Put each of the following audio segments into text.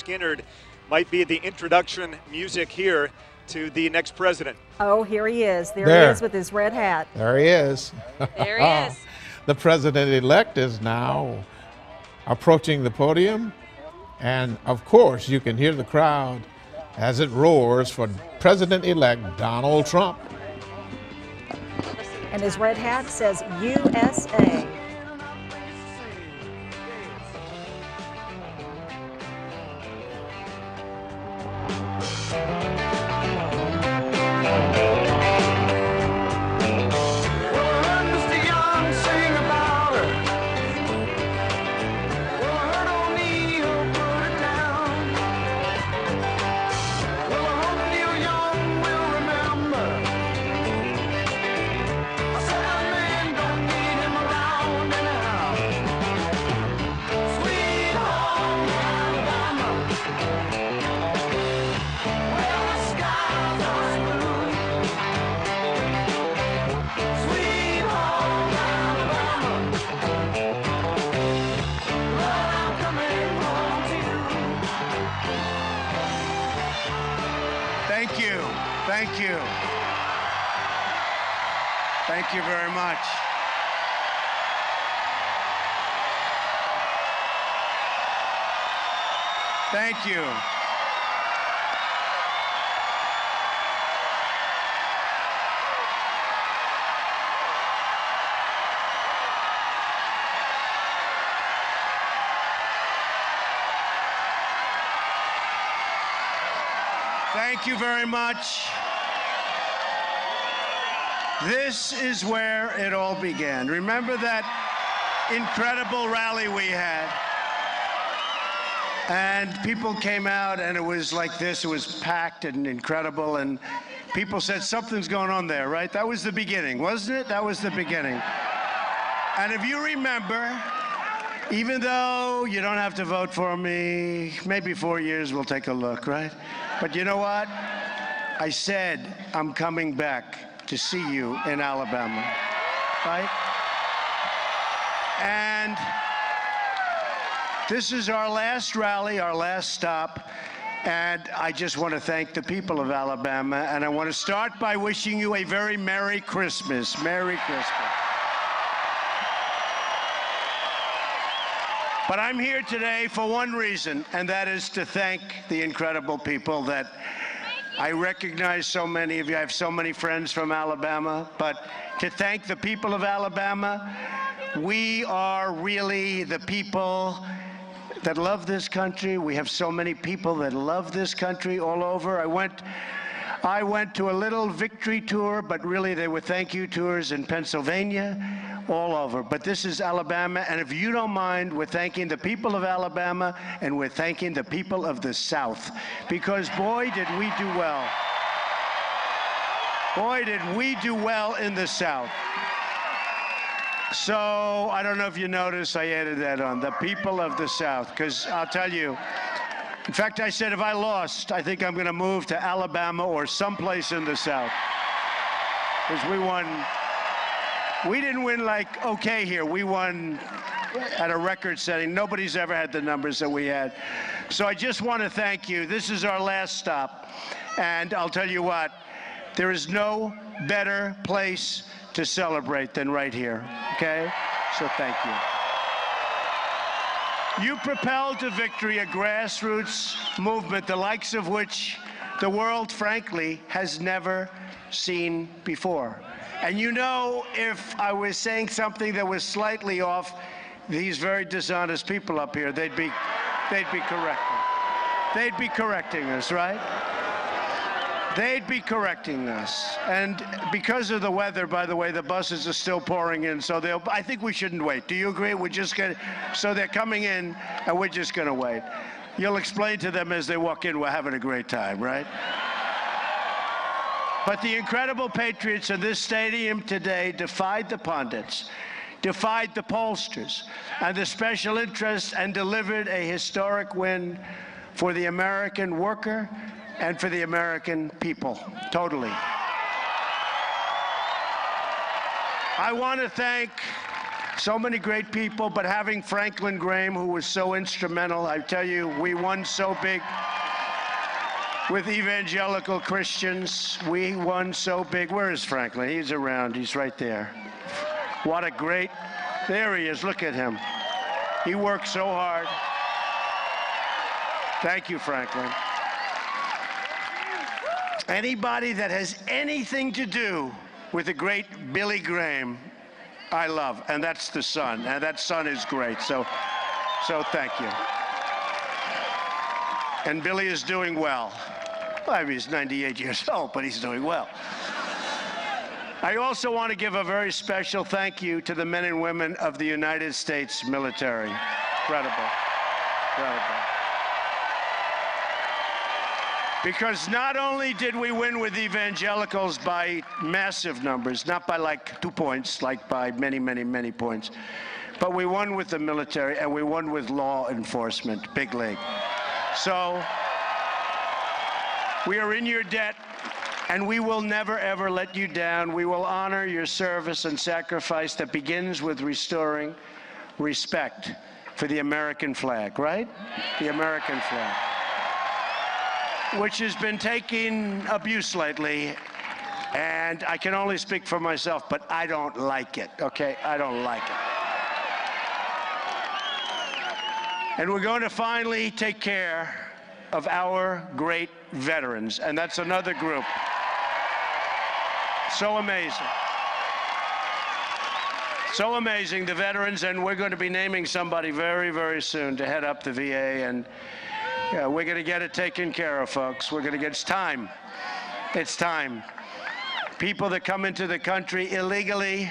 Skinnard might be the introduction music here to the next president. Oh, here he is. There he is with his red hat. There he is. There he is. The president-elect is now approaching the podium. And, of course, you can hear the crowd as it roars for President-elect Donald Trump. And his red hat says USA. Thank you. Thank you. Thank you very much. Thank you. Thank you very much. This is where it all began. Remember that incredible rally we had? And people came out and it was like this. It was packed and incredible. And people said, something's going on there, right? That was the beginning, wasn't it? That was the beginning. And if you remember, even though you don't have to vote for me, maybe 4 years we'll take a look, right? But you know what? I said I'm coming back to see you in Alabama, right? And this is our last rally, our last stop. And I just want to thank the people of Alabama. And I want to start by wishing you a very Merry Christmas. Merry Christmas. But I'm here today for one reason, and that is to thank the incredible people that I recognize. So many of you. I have so many friends from Alabama. But to thank the people of Alabama, we are really the people that love this country. We have so many people that love this country all over. I went to a little victory tour, but really they were thank you tours in Pennsylvania, all over. But this is Alabama, and if you don't mind, we're thanking the people of Alabama, and we're thanking the people of the South, because boy, did we do well. Boy, did we do well in the South. So I don't know if you noticed, I added that on, the people of the South, because I'll tell you, in fact, I said if I lost, I think I'm going to move to Alabama or someplace in the South, because we won. We didn't win like okay here. We won at a record setting. Nobody's ever had the numbers that we had. So I just want to thank you. This is our last stop. And I'll tell you what, there is no better place to celebrate than right here, okay? So thank you. You propelled to victory a grassroots movement, the likes of which the world, frankly, has never seen before. And you know, if I was saying something that was slightly off, these very dishonest people up here, they'd be correcting. They'd be correcting us, right? They'd be correcting us. And because of the weather, by the way, the buses are still pouring in, so I think we shouldn't wait. Do you agree? We're just going to, so they're coming in, and we're just going to wait. You'll explain to them as they walk in, we're having a great time, right? But the incredible patriots in this stadium today defied the pundits, defied the pollsters, and the special interests, and delivered a historic win for the American worker and for the American people, totally. I want to thank So many great people, but having Franklin Graham, who was so instrumental, I tell you, we won so big with evangelical Christians. We won so big. Where is Franklin? He's around. He's right there. What a great, there he is. Look at him. He worked so hard. Thank you, Franklin. Anybody that has anything to do with the great Billy Graham, I love, and that's the son, and that son is great, so thank you. And Billy is doing well. Well, I mean, he's 98 years old, but he's doing well. I also want to give a very special thank you to the men and women of the United States military. Incredible, incredible. Because not only did we win with evangelicals by massive numbers, not by like 2 points, like by many, many, many points, but we won with the military and we won with law enforcement, big league. So we are in your debt and we will never, ever let you down. We will honor your service and sacrifice that begins with restoring respect for the American flag, right? The American flag, which has been taking abuse lately, and I can only speak for myself, but I don't like it, okay? I don't like it. And we're going to finally take care of our great veterans, and that's another group. So amazing. So amazing, the veterans, and we're going to be naming somebody very, very soon to head up the VA, and yeah, we're going to get it taken care of, folks. We're going to get, it's time. It's time. People that come into the country illegally,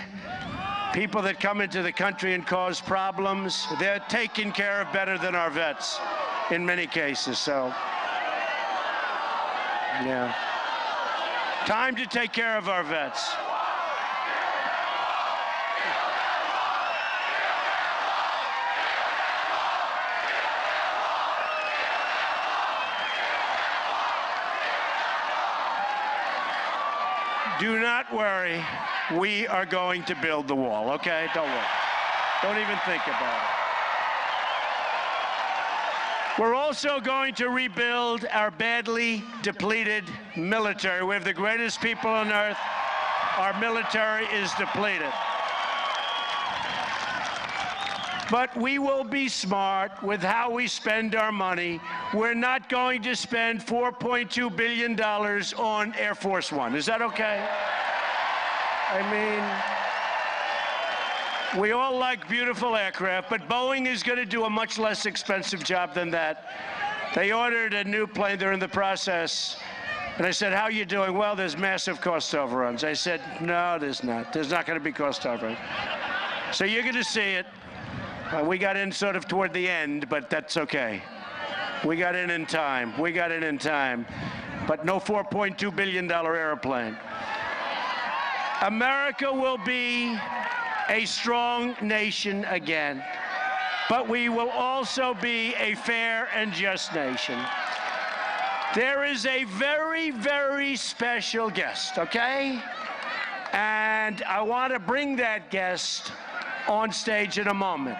people that come into the country and cause problems, they're taken care of better than our vets in many cases, so, yeah. Time to take care of our vets. Do not worry. We are going to build the wall, okay? Don't worry. Don't even think about it. We're also going to rebuild our badly depleted military. We have the greatest people on earth. Our military is depleted. But we will be smart with how we spend our money. We're not going to spend $4.2 billion on Air Force One. Is that okay? I mean, we all like beautiful aircraft, but Boeing is going to do a much less expensive job than that. They ordered a new plane. They're in the process. And I said, how are you doing? Well, there's massive cost overruns. I said, no, there's not. There's not going to be cost overruns. So you're going to see it. We got in sort of toward the end, but that's okay. We got in time. We got in time. But no $4.2 billion airplane. America will be a strong nation again, but we will also be a fair and just nation. There is a very, very special guest, okay? And I want to bring that guest on stage in a moment.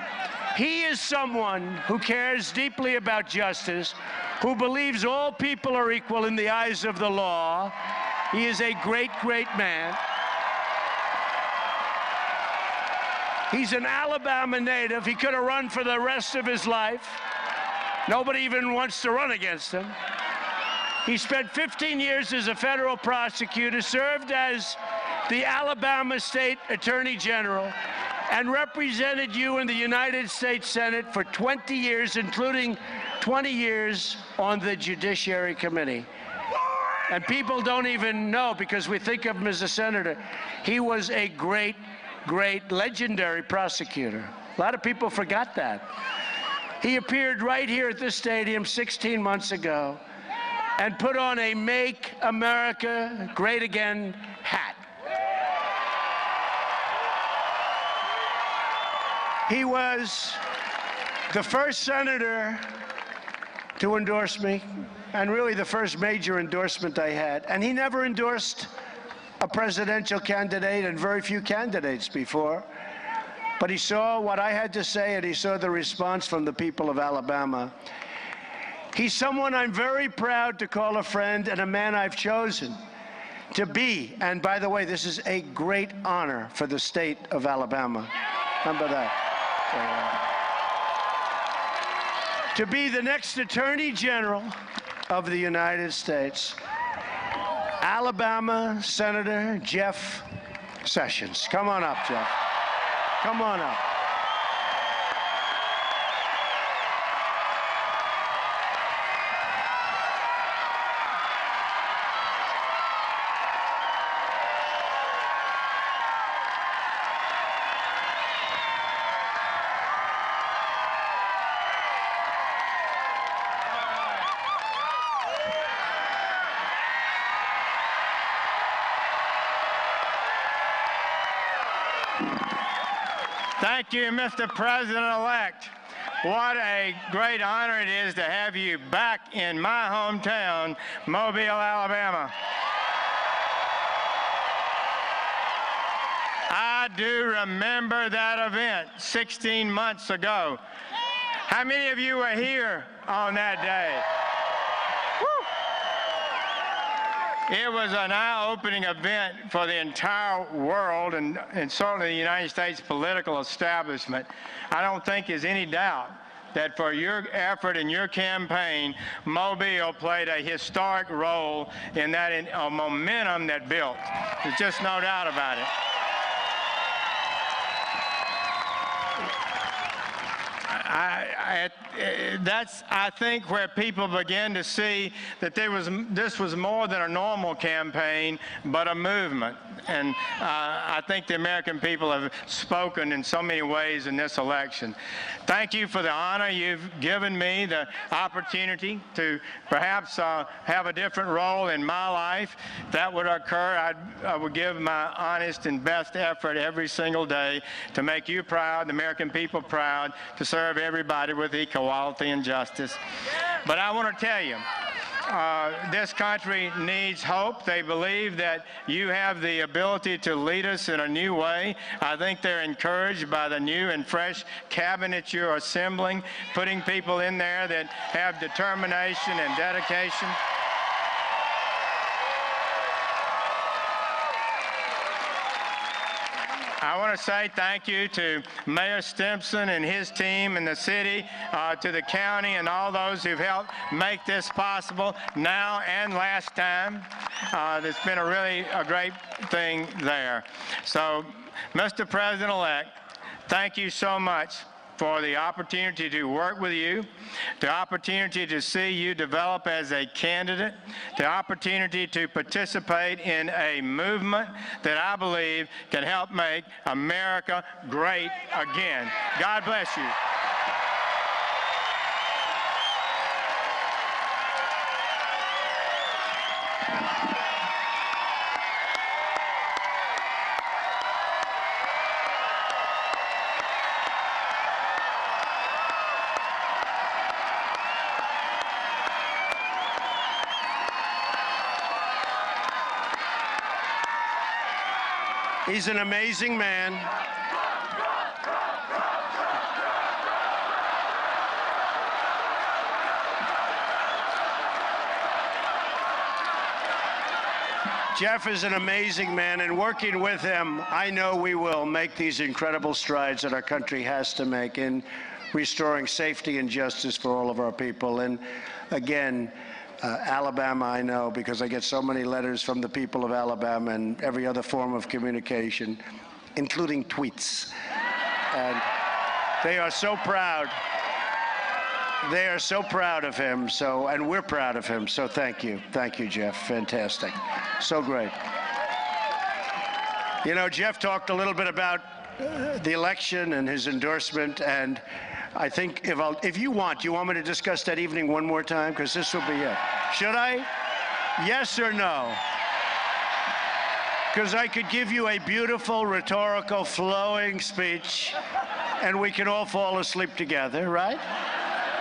He is someone who cares deeply about justice, who believes all people are equal in the eyes of the law. He is a great, great man. He's an Alabama native. He could have run for the rest of his life. Nobody even wants to run against him. He spent 15 years as a federal prosecutor, served as the Alabama State Attorney General, and represented you in the United States Senate for 20 years, including 20 years on the Judiciary Committee. And people don't even know, because we think of him as a senator. He was a great, great, legendary prosecutor. A lot of people forgot that. He appeared right here at this stadium 16 months ago and put on a Make America Great Again hat. He was the first senator to endorse me, and really the first major endorsement I had. And he never endorsed a presidential candidate, and very few candidates before. but he saw what I had to say, and he saw the response from the people of Alabama. He's someone I'm very proud to call a friend and a man I've chosen to be. And by the way, this is a great honor for the state of Alabama. Remember that. To be the next Attorney General of the United States, Alabama Senator Jeff Sessions. Come on up, Jeff. Come on up. Thank you, Mr. President-elect. What a great honor it is to have you back in my hometown, Mobile, Alabama. I do remember that event 16 months ago. How many of you were here on that day? It was an eye-opening event for the entire world and certainly the United States political establishment. I don't think there's any doubt that for your effort and your campaign, Mobile played a historic role in that momentum that built. There's just no doubt about it. That's, I think, where people begin to see that this was more than a normal campaign, but a movement. And I think the American people have spoken in so many ways in this election. Thank you for the honor you've given me, the opportunity to perhaps have a different role in my life. If that would occur, I would give my honest and best effort every single day to make you proud, the American people proud, to serve everybody with equality and justice. But I want to tell you, this country needs hope. They believe that you have the ability to lead us in a new way. I think they're encouraged by the new and fresh cabinet you're assembling, putting people in there that have determination and dedication. I want to say thank you to Mayor Stimson and his team and the city, to the county and all those who've helped make this possible now and last time. There's been a great thing there. So, Mr. President-elect, thank you so much for the opportunity to work with you, the opportunity to see you develop as a candidate, the opportunity to participate in a movement that I believe can help make America great again. God bless you. He's an amazing man. Jeff is an amazing man, and working with him, I know we will make these incredible strides that our country has to make in restoring safety and justice for all of our people. And again, Alabama, I know, because I get so many letters from the people of Alabama and every other form of communication, including tweets. And they are so proud. They are so proud of him, and we're proud of him, so thank you. Thank you, Jeff. Fantastic. So great. You know, Jeff talked a little bit about the election and his endorsement, and I think if you want me to discuss that evening one more time? Because this will be it. Should I? Yes or no? Because I could give you a beautiful, rhetorical, flowing speech, and we can all fall asleep together, right?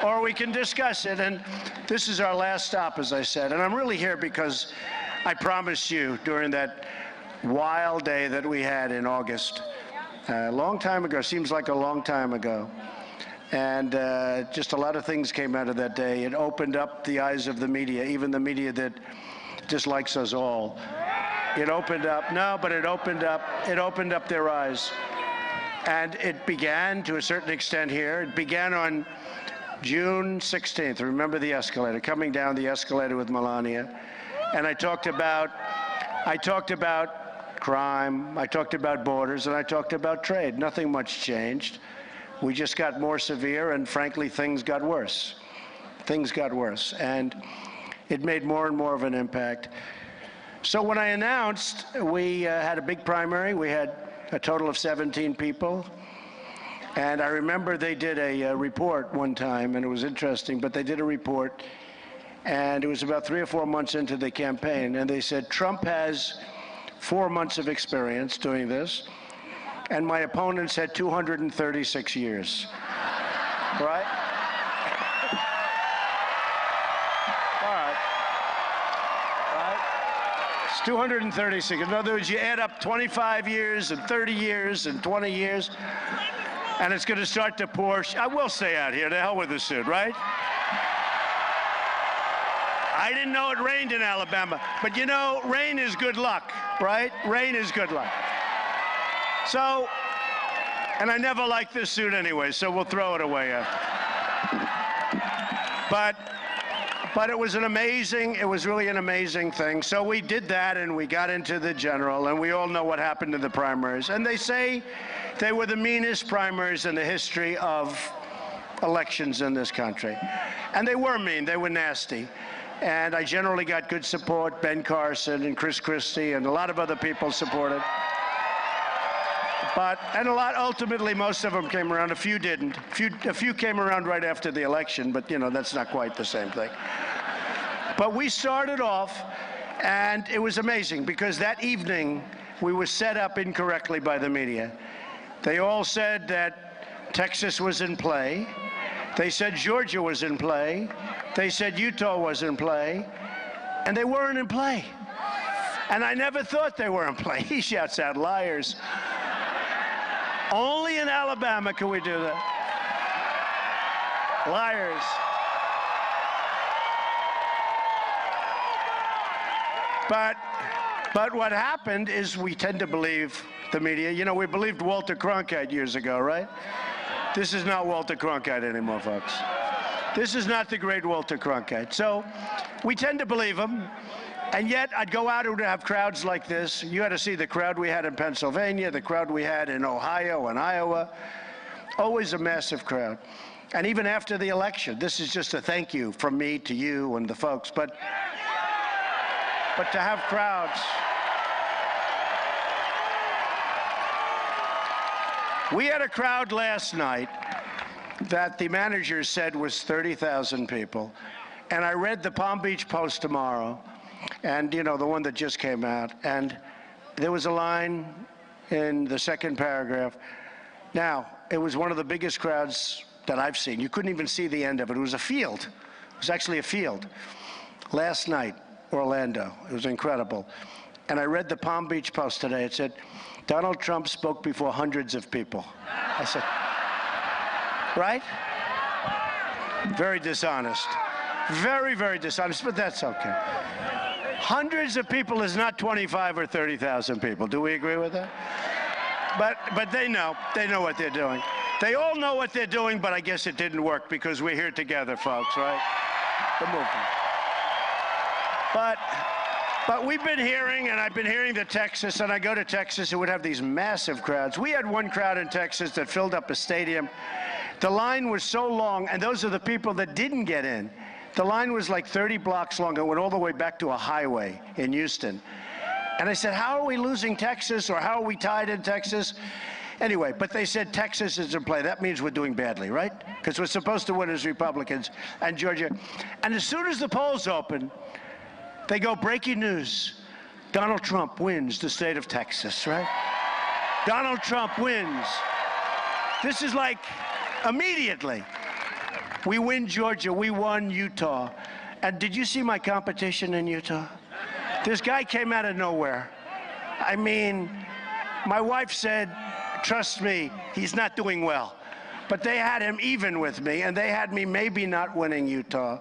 Or we can discuss it, and this is our last stop, as I said. And I'm really here because I promised you during that wild day that we had in August A long time ago, seems like a long time ago. And just a lot of things came out of that day. It opened up the eyes of the media, even the media that dislikes us all. It opened up, no, but it opened up their eyes. And it began to a certain extent here. It began on June 16th. Remember the escalator, coming down the escalator with Melania. And I talked about crime, I talked about borders, and I talked about trade. Nothing much changed. We just got more severe, and frankly, things got worse. Things got worse, and it made more and more of an impact. So when I announced, we had a big primary. We had a total of 17 people. And I remember they did a report one time, and it was interesting, but they did a report, and it was about 3 or 4 months into the campaign, and they said, Trump has 4 months of experience doing this, and my opponents had 236 years, right? All right. Right? It's 236. In other words, you add up 25 years and 30 years and 20 years, and it's going to start to pour. I will stay out here. To hell with the suit, right? I didn't know it rained in Alabama, but you know, rain is good luck, right? Rain is good luck. So, and I never liked this suit anyway, so we'll throw it away after. But it was it was really an amazing thing. So we did that, and we got into the general, and we all know what happened in the primaries. And they say they were the meanest primaries in the history of elections in this country. And they were mean, they were nasty. And I generally got good support. Ben Carson and Chris Christie and a lot of other people supported. And ultimately, most of them came around. A few didn't. A few came around right after the election, but you know, that's not quite the same thing. But we started off, and it was amazing because that evening we were set up incorrectly by the media. They all said that Texas was in play. They said Georgia was in play. They said Utah was in play, and they weren't in play. And I never thought they were in play. He shouts out, liars. Only in Alabama can we do that. Liars. But what happened is we tend to believe the media. You know, we believed Walter Cronkite years ago, right? This is not Walter Cronkite anymore, folks. This is not the great Walter Cronkite. So we tend to believe him. And yet, I'd go out and have crowds like this. You had to see the crowd we had in Pennsylvania, the crowd we had in Ohio and Iowa. Always a massive crowd. And even after the election, this is just a thank you from me to you and the folks. But to have crowds. We had a crowd last night that the manager said was 30,000 people. And I read the Palm Beach Post tomorrow. And, you know, the one that just came out. And there was a line in the second paragraph. Now, it was one of the biggest crowds that I've seen. You couldn't even see the end of it. It was a field. It was actually a field. Last night, Orlando. It was incredible. And I read the Palm Beach Post today. It said, Donald Trump spoke before hundreds of people. I said, right? Very dishonest. Very, very dishonest, but that's okay. Hundreds of people is not 25 or 30,000 people. Do we agree with that? But they know what they're doing. They all know what they're doing, but I guess it didn't work because we're here together, folks, right? The movement. But we've been hearing, and I've been hearing that Texas, and I go to Texas, it would have these massive crowds. We had one crowd in Texas that filled up a stadium. The line was so long, and those are the people that didn't get in. The line was like 30 blocks long and went all the way back to a highway in Houston. And I said, how are we losing Texas, or how are we tied in Texas? Anyway, but they said Texas is in play. That means we're doing badly, right? Because we're supposed to win as Republicans and Georgia. And as soon as the polls open, they go, breaking news. Donald Trump wins the state of Texas, right? Donald Trump wins. This is like immediately. We win Georgia, we won Utah. And did you see my competition in Utah? This guy came out of nowhere. I mean, my wife said, Trust me, he's not doing well. But they had him even with me, and they had me maybe not winning Utah.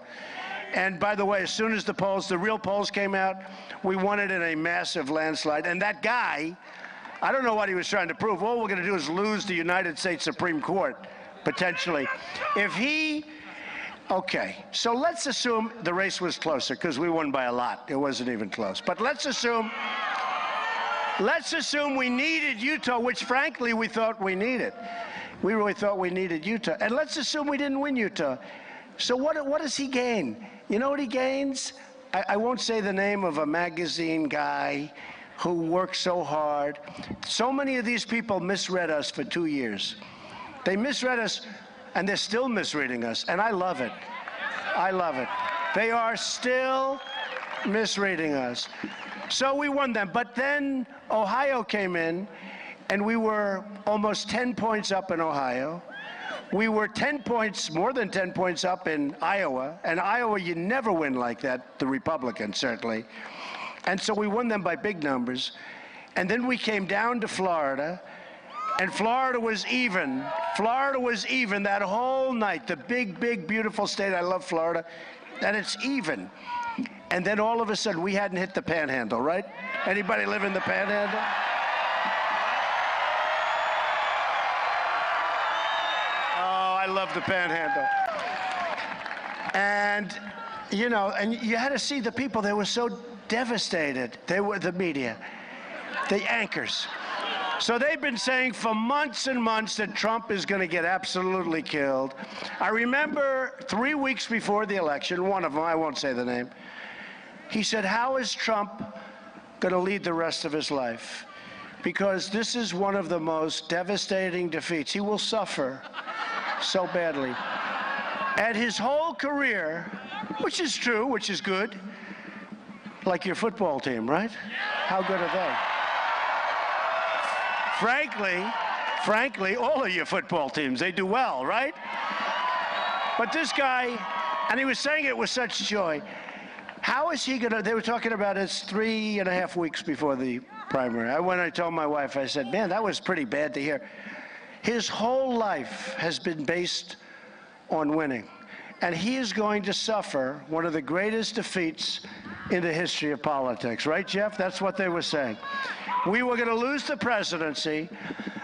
And by the way, as soon as the real polls came out, we won it in a massive landslide. And that guy, I don't know what he was trying to prove. All we're going to do is lose the United States Supreme Court, potentially. If he, okay, so let's assume the race was closer, because we won by a lot. It wasn't even close. But let's assume we needed Utah, which frankly we thought we needed. We really thought we needed Utah. And let's assume we didn't win Utah. So what does he gain? You know what he gains? I won't say the name of a magazine guy who worked so hard. So many of these people misread us for 2 years. They misread us, and they're still misreading us, and I love it. I love it. They are still misreading us. So we won them. But then Ohio came in, and we were almost 10 points up in Ohio. We were 10 points, more than 10 points up in Iowa. And Iowa, you never win like that, the Republicans certainly. And so we won them by big numbers. And then we came down to Florida, and Florida was even. Florida was even that whole night. The big, big, beautiful state. I love Florida. And it's even. And then all of a sudden, we hadn't hit the Panhandle, right? Anybody live in the Panhandle? I love the Panhandle. And, you know, and you had to see the people. They were so devastated. They were the media, the anchors. So they've been saying for months and months that Trump is going to get absolutely killed. I remember 3 weeks before the election, one of them, I won't say the name, he said, how is Trump going to lead the rest of his life? Because this is one of the most devastating defeats. He will suffer so badly. And his whole career, which is true, which is good, like your football team, right? How good are they? Frankly, all of your football teams, they do well, right? But this guy, and he was saying it with such joy, how is he gonna, they were talking about it's 3.5 weeks before the primary. When I told my wife, I said, man, that was pretty bad to hear. His whole life has been based on winning. And he is going to suffer one of the greatest defeats in the history of politics. Right, Jeff? That's what they were saying. We were going to lose the presidency.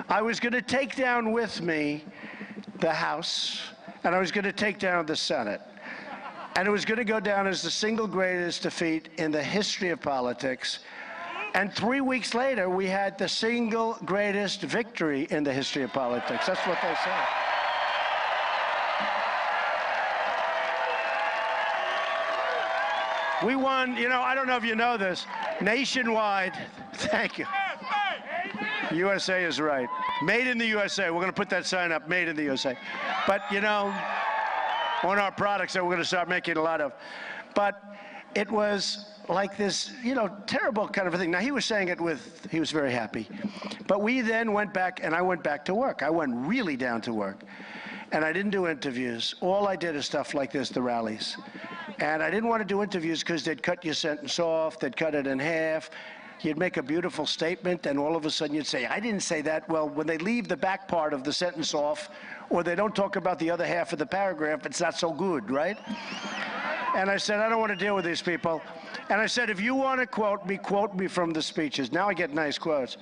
I was going to take down with me the House, and I was going to take down the Senate. And it was going to go down as the single greatest defeat in the history of politics. And 3 weeks later, we had the single greatest victory in the history of politics. That's what they say. We won, you know, I don't know if you know this, nationwide. Thank you. USA is right. Made in the USA. We're going to put that sign up, made in the USA. But, you know, on our products that we're going to start making a lot of. But it was like this, you know, terrible kind of a thing. Now, he was saying it with, he was very happy. But we then went back, and I went back to work. I went really down to work. And I didn't do interviews. All I did is stuff like this, the rallies. And I didn't want to do interviews because they'd cut your sentence off, they'd cut it in half. You'd make a beautiful statement, and all of a sudden you'd say, I didn't say that. Well, when they leave the back part of the sentence off, or they don't talk about the other half of the paragraph, it's not so good, right? And I said, I don't want to deal with these people. And I said, if you want to quote me from the speeches. Now I get nice quotes.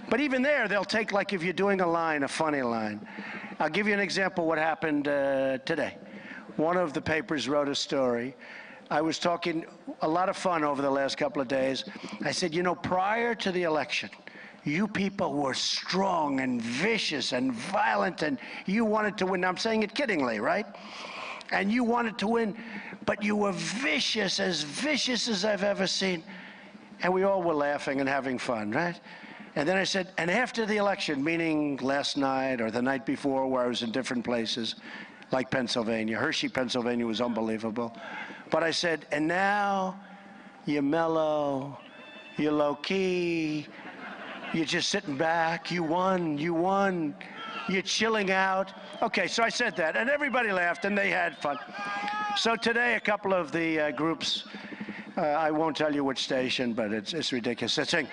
But even there, they'll take, like if you're doing a line, a funny line. I'll give you an example of what happened today. One of the papers wrote a story. I was talking a lot of fun over the last couple of days. I said, you know, prior to the election, you people were strong and vicious and violent, and you wanted to win. Now, I'm saying it kiddingly, right? And you wanted to win, but you were vicious as I've ever seen. And we all were laughing and having fun, right? And then I said, and after the election, meaning last night or the night before, where I was in different places, like Pennsylvania. Hershey, Pennsylvania was unbelievable. But I said, and now you're mellow, you're low-key, you're just sitting back, you won, you're chilling out. Okay, so I said that, and everybody laughed, and they had fun. So today, a couple of the groups, I won't tell you which station, but it's ridiculous. They're saying,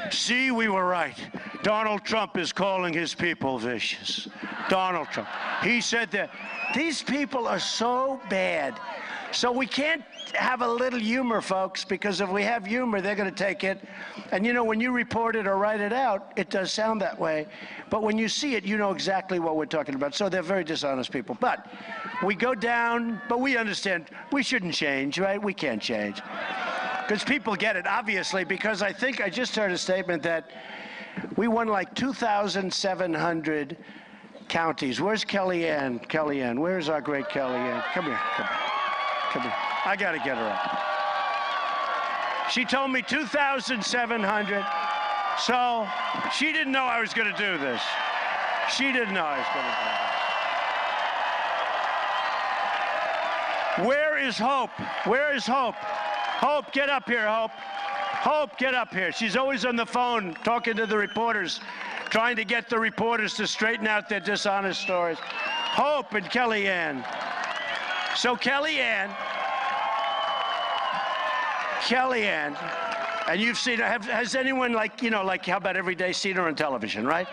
see, we were right. Donald Trump is calling his people vicious. Donald Trump. He said that these people are so bad. So we can't have a little humor, folks, because if we have humor, they're going to take it. And, you know, when you report it or write it out, it does sound that way. But when you see it, you know exactly what we're talking about. So they're very dishonest people. But we go down, but we understand we shouldn't change, right? We can't change. Because people get it, obviously, because I think I just heard a statement that we won like 2,700 counties. Where's Kellyanne? Kellyanne, where's our great Kellyanne? Come here, come here. Come here. I got to get her up. She told me 2,700. So she didn't know I was going to do this. She didn't know I was going to do this. Where is Hope? Where is Hope? Hope, get up here, Hope. Hope, get up here. She's always on the phone talking to the reporters, trying to get the reporters to straighten out their dishonest stories. Hope and Kellyanne. So Kellyanne, and you've seen her, has anyone like, you know, like how about every day seen her on television, right?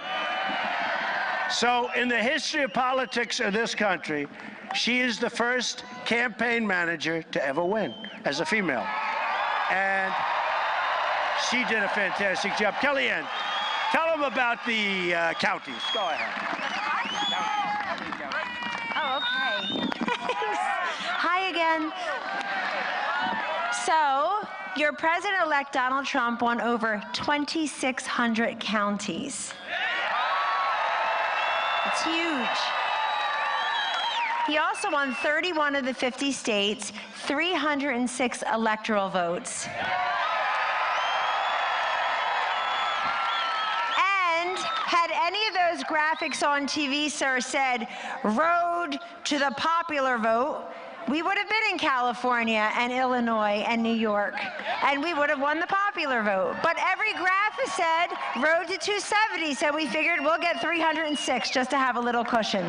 So in the history of politics of this country, she is the first campaign manager to ever win as a female. And she did a fantastic job. Kellyanne, tell them about the counties. Go ahead. Oh, okay. Hi again. So, your president-elect Donald Trump won over 2,600 counties. It's huge. He also won 31 of the 50 states, 306 electoral votes. And had any of those graphics on TV, sir, said road to the popular vote, we would have been in California and Illinois and New York, and we would have won the popular vote. But every graph has said road to 270, so we figured we'll get 306 just to have a little cushion.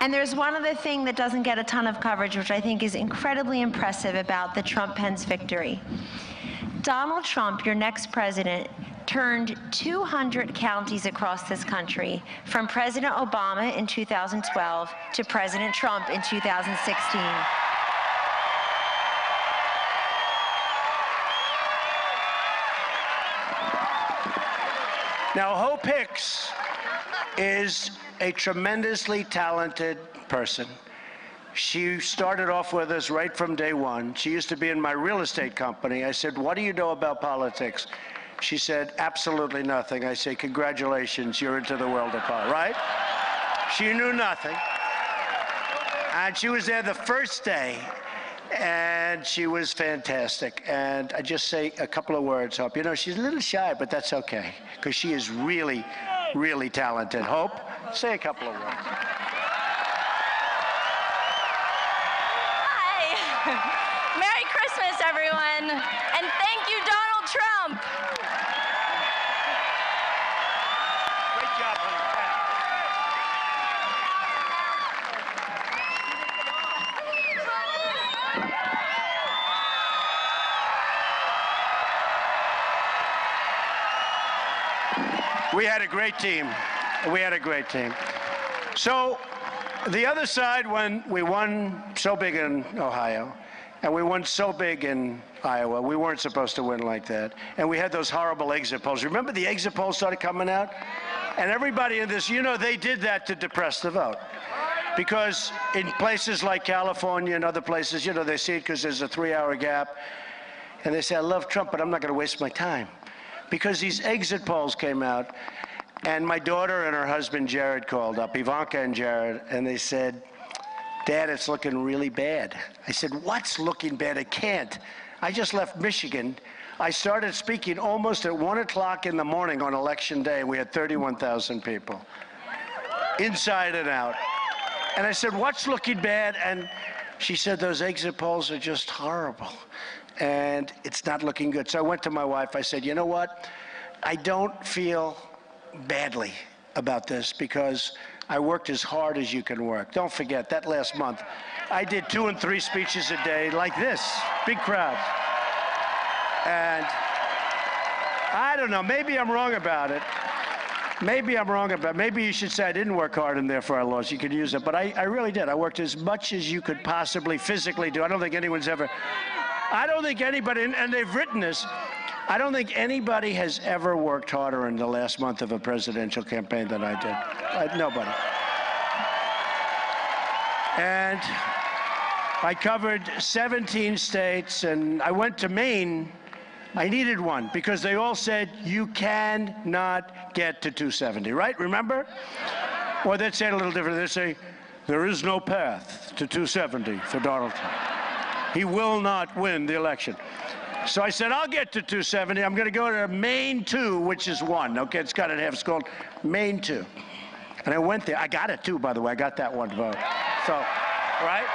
And there's one other thing that doesn't get a ton of coverage, which I think is incredibly impressive about the Trump-Pence victory. Donald Trump, your next president, turned 200 counties across this country, from President Obama in 2012 to President Trump in 2016. Now, Hope Hicks is a tremendously talented person. She started off with us right from day one. She used to be in my real estate company. I said, what do you know about politics? She said, absolutely nothing. I say, congratulations, you're into the world of politics, right? She knew nothing. And she was there the first day, and she was fantastic. And I just say a couple of words, Hope. You know, she's a little shy, but that's okay, because she is really, really talented. Hope, say a couple of words. Hi. Merry Christmas, everyone. And thank you, Donald Trump. Great job, honey. We had a great team. We had a great team. So the other side, when we won so big in Ohio, and we won so big in Iowa, we weren't supposed to win like that. And we had those horrible exit polls. Remember the exit polls started coming out? And everybody in this, you know, they did that to depress the vote. Because in places like California and other places, you know, they see it because there's a 3-hour gap. And they say, I love Trump, but I'm not going to waste my time. Because these exit polls came out, and my daughter and her husband Jared called up, Ivanka and Jared, and they said, Dad, it's looking really bad. I said, what's looking bad? It can't. I just left Michigan. I started speaking almost at 1 o'clock in the morning on election day. We had 31,000 people, inside and out. And I said, what's looking bad? And she said, those exit polls are just horrible. And it's not looking good. So I went to my wife. I said, you know what? I don't feel badly about this because I worked as hard as you can work. Don't forget, that last month, I did 2 and 3 speeches a day like this, big crowds. And I don't know, maybe I'm wrong about it. Maybe I'm wrong about it. Maybe you should say I didn't work hard and therefore I lost. You could use it, but I really did. I worked as much as you could possibly physically do. I don't think anyone's ever, I don't think anybody, and they've written this, I don't think anybody has ever worked harder in the last month of a presidential campaign than I did. Nobody. And I covered 17 states, and I went to Maine. I needed one because they all said, you cannot get to 270, right? Remember? Or they'd say it a little different. They'd say, there is no path to 270 for Donald Trump. He will not win the election. So I said, I'll get to 270. I'm going to go to Maine 2, which is 1. Okay, it's got a half. It's called Maine 2. And I went there. I got it, too, by the way. I got that one vote. So, right?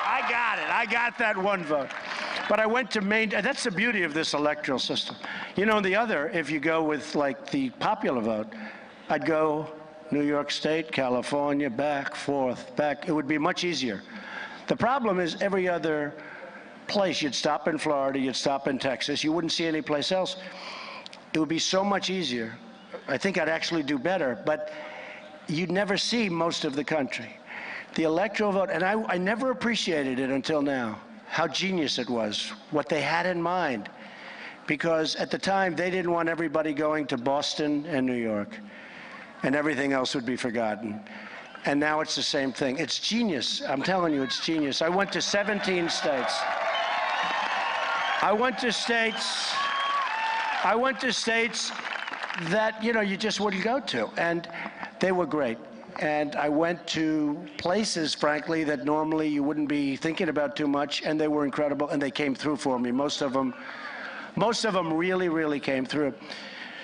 I got it. I got that one vote. But I went to Maine. That's the beauty of this electoral system. You know, the other, if you go with, like, the popular vote, I'd go New York State, California, back, forth, back. It would be much easier. The problem is every other place, you'd stop in Florida, you'd stop in Texas, you wouldn't see any place else. It would be so much easier. I think I'd actually do better, but you'd never see most of the country. The electoral vote, and I never appreciated it until now, how genius it was, what they had in mind. Because at the time, they didn't want everybody going to Boston and New York, and everything else would be forgotten. And now it's the same thing. It's genius. I'm telling you, it's genius. I went to 17 states. I went to states that, you know, you just wouldn't go to. And they were great. And I went to places, frankly, that normally you wouldn't be thinking about too much, and they were incredible, and they came through for me. Most of them really, really came through.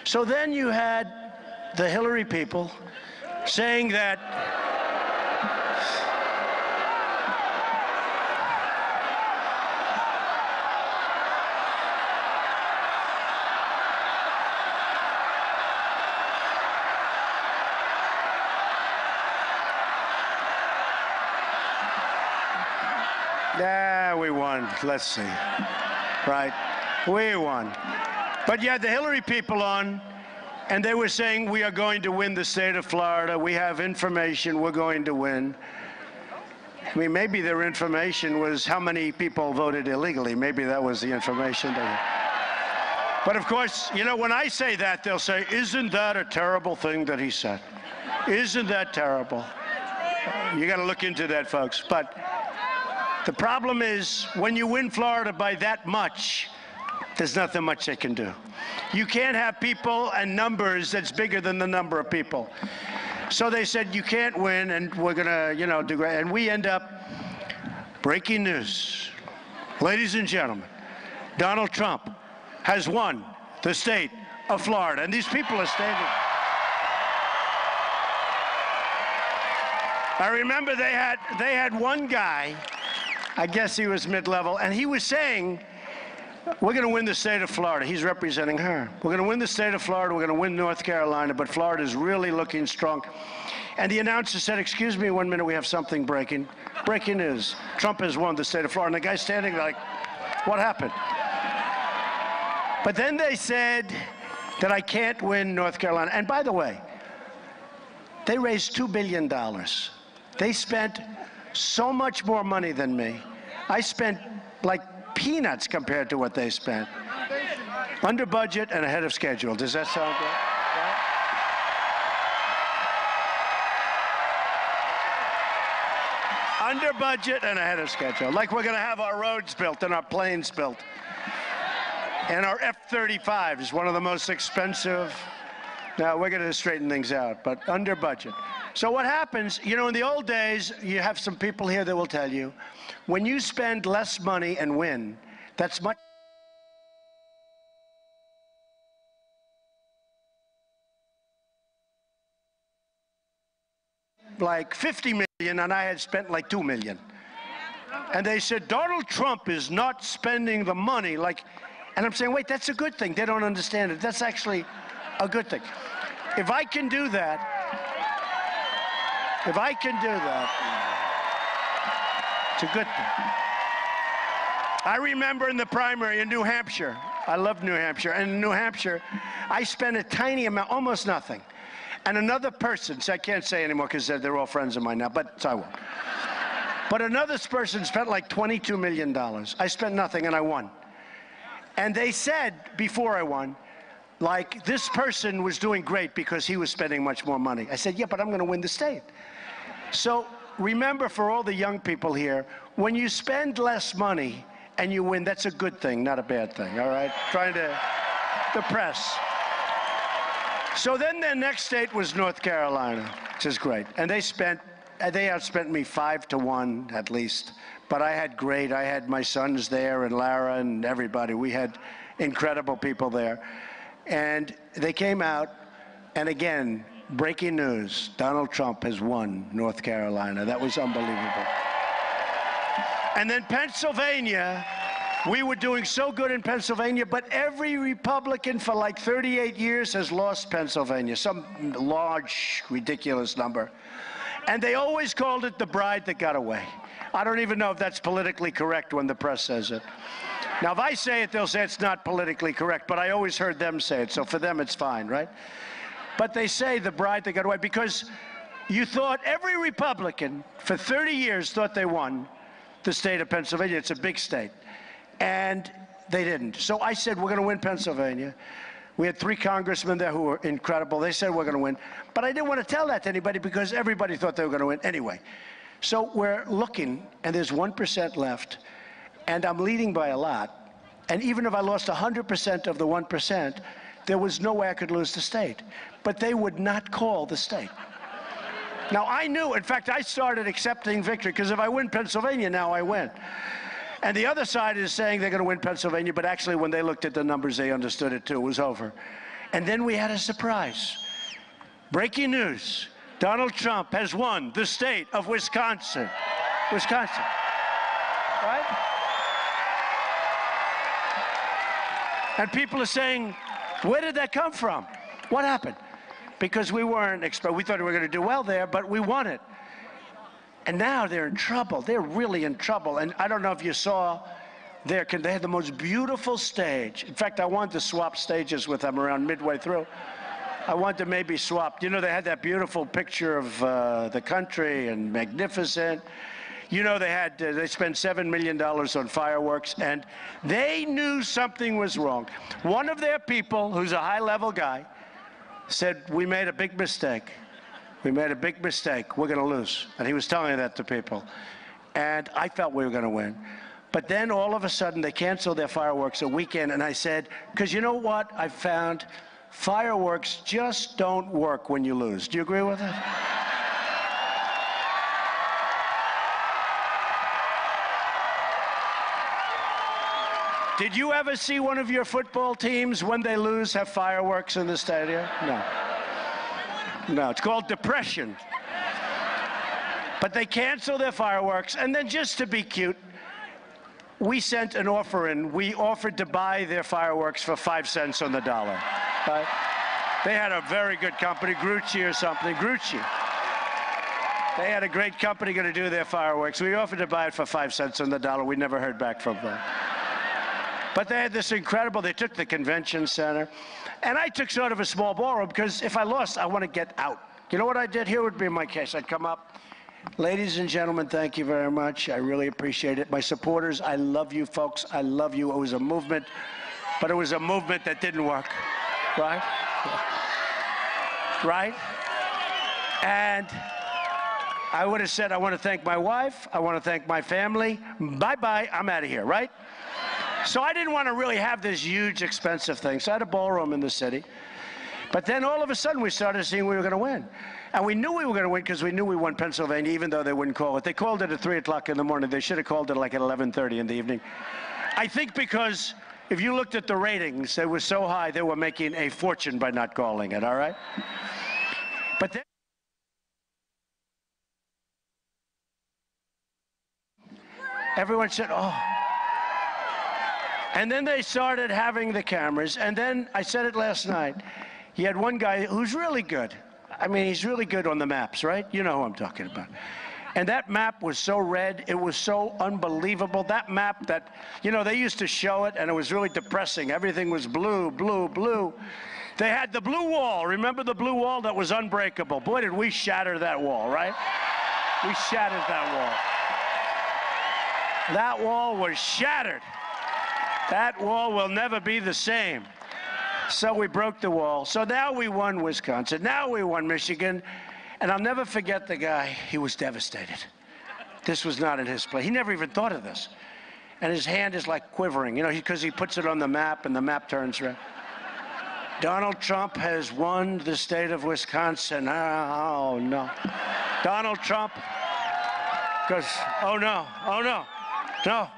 So then you had the Hillary people saying that we won. Let's see. Right? We won. But you had the Hillary people on, and they were saying, we are going to win the state of Florida. We have information. We're going to win. I mean, maybe their information was how many people voted illegally. Maybe that was the information. But of course, you know, when I say that, they'll say, isn't that a terrible thing that he said? Isn't that terrible? You got to look into that, folks. But the problem is, when you win Florida by that much, there's nothing much they can do. You can't have people and numbers that's bigger than the number of people. So they said, you can't win, and we're going to, you know, do great. And we end up, breaking news. Ladies and gentlemen, Donald Trump has won the state of Florida. And these people are standing. I remember they had one guy, I guess he was mid-level, and he was saying, we're going to win the state of Florida. He's representing her. We're going to win the state of Florida. We're going to win North Carolina, but Florida is really looking strong. And the announcer said, excuse me 1 minute, we have something breaking. Breaking news. Trump has won the state of Florida. And the guy's standing there like, what happened? But then they said that I can't win North Carolina. And by the way, they raised $2 billion. They spent so much more money than me. I spent like peanuts compared to what they spent. Under budget and ahead of schedule. Does that sound good? Yeah? Under budget and ahead of schedule. Like we're going to have our roads built and our planes built. And our F-35 is one of the most expensive. Now, we're going to straighten things out, but under budget. So what happens, you know, in the old days, you have some people here that will tell you, when you spend less money and win, that's much. Like 50 million, and I had spent like 2 million. And they said, Donald Trump is not spending the money. Like, And I'm saying, wait, that's a good thing. They don't understand it. That's actually a good thing. If I can do that, it's a good thing. I remember in the primary in New Hampshire, I love New Hampshire, and in New Hampshire, I spent a tiny amount, almost nothing. And another person, so I can't say anymore because they're all friends of mine now, but I won't. But another person spent like $22 million. I spent nothing and I won. And they said before I won, like, this person was doing great because he was spending much more money. I said, yeah, but I'm going to win the state. So remember, for all the young people here, when you spend less money and you win, that's a good thing, not a bad thing, all right? Trying to depress. So then their next state was North Carolina, which is great. And they outspent me 5-1 at least. But I had my sons there and Lara and everybody. We had incredible people there. And they came out, and again, breaking news, Donald Trump has won North Carolina. That was unbelievable. And then Pennsylvania, we were doing so good in Pennsylvania, but every Republican for like 38 years has lost Pennsylvania, some large, ridiculous number. And they always called it the bride that got away. I don't even know if that's politically correct when the press says it. Now, if I say it, they'll say it's not politically correct, but I always heard them say it, so for them it's fine, right? But they say the bride that got away because you thought every Republican for 30 years thought they won the state of Pennsylvania. It's a big state. And they didn't. So I said, we're going to win Pennsylvania. We had 3 congressmen there who were incredible. They said we're going to win. But I didn't want to tell that to anybody because everybody thought they were going to win anyway. So we're looking, and there's 1% left, and I'm leading by a lot. And even if I lost 100% of the 1%, there was no way I could lose the state. But they would not call the state. Now, I knew, in fact, I started accepting victory, because if I win Pennsylvania, now I win. And the other side is saying they're going to win Pennsylvania, but actually when they looked at the numbers, they understood it too. It was over. And then we had a surprise. Breaking news. Donald Trump has won the state of Wisconsin. Wisconsin. Right? And people are saying, where did that come from? What happened? Because we weren't expecting, we thought we were going to do well there, but we won it. And now they're in trouble. They're really in trouble. And I don't know if you saw, they had the most beautiful stage. In fact, I wanted to swap stages with them around midway through. I wanted to maybe swap. You know, they had that beautiful picture of the country and magnificent. You know, they spent $7 million on fireworks, and they knew something was wrong. One of their people, who's a high-level guy, said, we made a big mistake. We made a big mistake. We're going to lose. And he was telling that to people. And I felt we were going to win. But then all of a sudden, they canceled their fireworks a weekend. And I said, because you know what I found? Fireworks just don't work when you lose. Do you agree with it? Did you ever see one of your football teams, when they lose, have fireworks in the stadium? No. No, it's called depression. But they cancel their fireworks, and then just to be cute, we sent an offer in. We offered to buy their fireworks for 5 cents on the dollar. Right? They had a very good company, Grucci or something, Grucci. They had a great company going to do their fireworks. We offered to buy it for 5 cents on the dollar. We never heard back from them. But they had this incredible, they took the convention center. And I took sort of a small ballroom because if I lost, I want to get out. You know what I did? Here would be my case. I'd come up. Ladies and gentlemen, thank you very much. I really appreciate it. My supporters, I love you folks. I love you. It was a movement, but it was a movement that didn't work. Right? Right? And I would have said, I want to thank my wife. I want to thank my family. Bye-bye. I'm out of here, right? So I didn't want to really have this huge, expensive thing. So I had a ballroom in the city. But then all of a sudden, we started seeing we were going to win. And we knew we were going to win because we knew we won Pennsylvania, even though they wouldn't call it. They called it at 3 o'clock in the morning. They should have called it like at 11:30 in the evening. I think because if you looked at the ratings, they were so high, they were making a fortune by not calling it, all right? But then everyone said, oh. And then they started having the cameras, and then, I said it last night, he had one guy who's really good. I mean, he's really good on the maps, right? You know who I'm talking about. And that map was so red, it was so unbelievable. That map that, you know, they used to show it, and it was really depressing. Everything was blue, blue, blue. They had the blue wall. Remember the blue wall? That was unbreakable. Boy, did we shatter that wall, right? We shattered that wall. That wall was shattered. That wall will never be the same. So we broke the wall. So now we won Wisconsin. Now we won Michigan. And I'll never forget the guy. He was devastated. This was not in his play. He never even thought of this. And his hand is like quivering, you know, because he puts it on the map and the map turns red. Donald Trump has won the state of Wisconsin. Oh, no. Donald Trump goes, oh, no, no.